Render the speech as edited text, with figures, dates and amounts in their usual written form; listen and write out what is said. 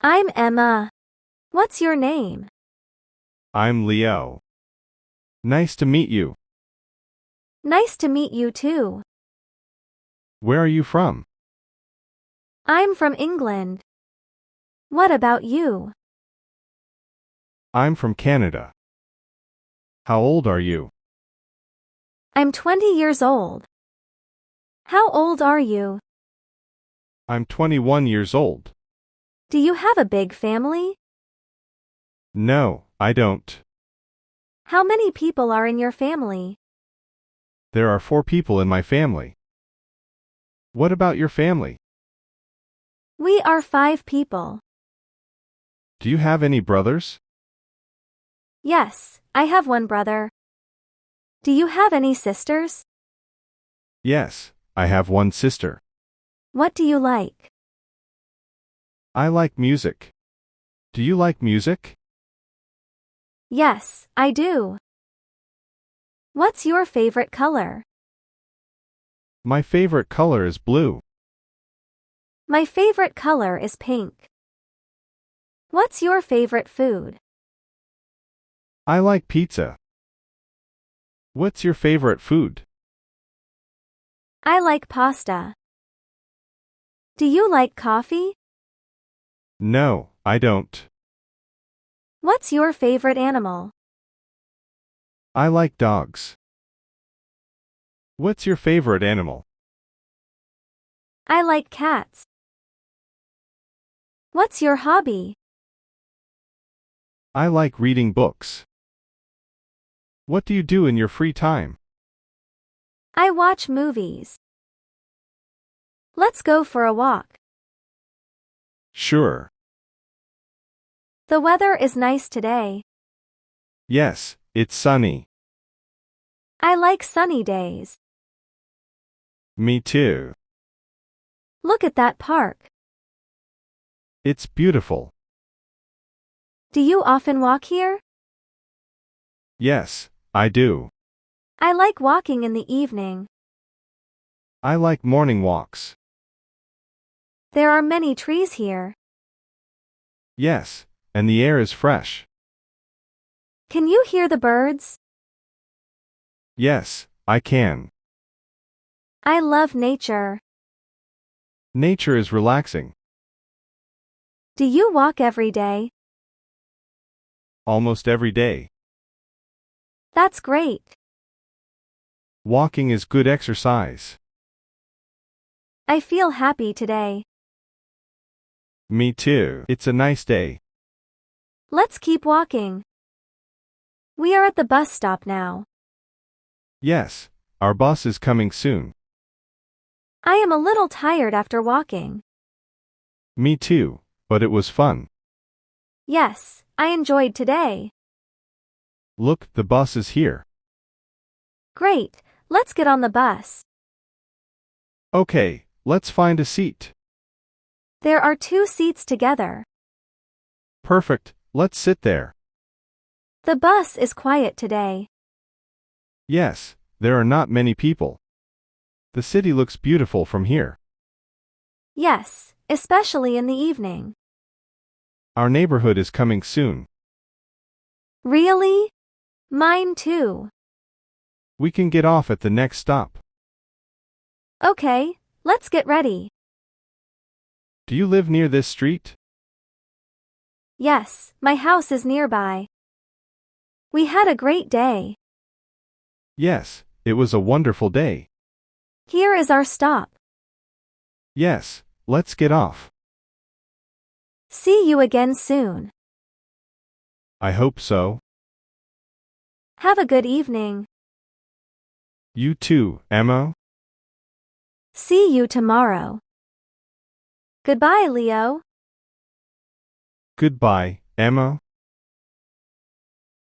I'm Emma. What's your name? I'm Leo. Nice to meet you. Nice to meet you too. Where are you from? I'm from England. What about you? I'm from Canada. How old are you? I'm 20 years old. How old are you? I'm 21 years old. Do you have a big family? No, I don't. How many people are in your family? There are 4 people in my family. What about your family? We are 5 people. Do you have any brothers? Yes, I have one brother. Do you have any sisters? Yes, I have one sister. What do you like? I like music. Do you like music? Yes, I do. What's your favorite color? My favorite color is blue. My favorite color is pink. What's your favorite food? I like pizza. What's your favorite food? I like pasta. Do you like coffee? No, I don't. What's your favorite animal? I like dogs. What's your favorite animal? I like cats. What's your hobby? I like reading books. What do you do in your free time? I watch movies. Let's go for a walk. Sure. The weather is nice today. Yes, it's sunny. I like sunny days. Me too. Look at that park. It's beautiful. Do you often walk here? Yes, I do. I like walking in the evening. I like morning walks. There are many trees here. Yes, and the air is fresh. Can you hear the birds? Yes, I can. I love nature. Nature is relaxing. Do you walk every day? Almost every day. That's great. Walking is good exercise. I feel happy today. Me too. It's a nice day. Let's keep walking. We are at the bus stop now. Yes, our bus is coming soon. I am a little tired after walking. Me too, but it was fun. Yes, I enjoyed today. Look, the bus is here. Great, let's get on the bus. Okay, let's find a seat. There are 2 seats together. Perfect, let's sit there. The bus is quiet today. Yes, there are not many people. The city looks beautiful from here. Yes, especially in the evening. Our neighborhood is coming soon. Really? Mine too. We can get off at the next stop. Okay, let's get ready. Do you live near this street? Yes, my house is nearby. We had a great day. Yes, it was a wonderful day. Here is our stop. Yes, let's get off. See you again soon. I hope so. Have a good evening. You too, Emma. See you tomorrow. Goodbye, Leo. Goodbye, Emma.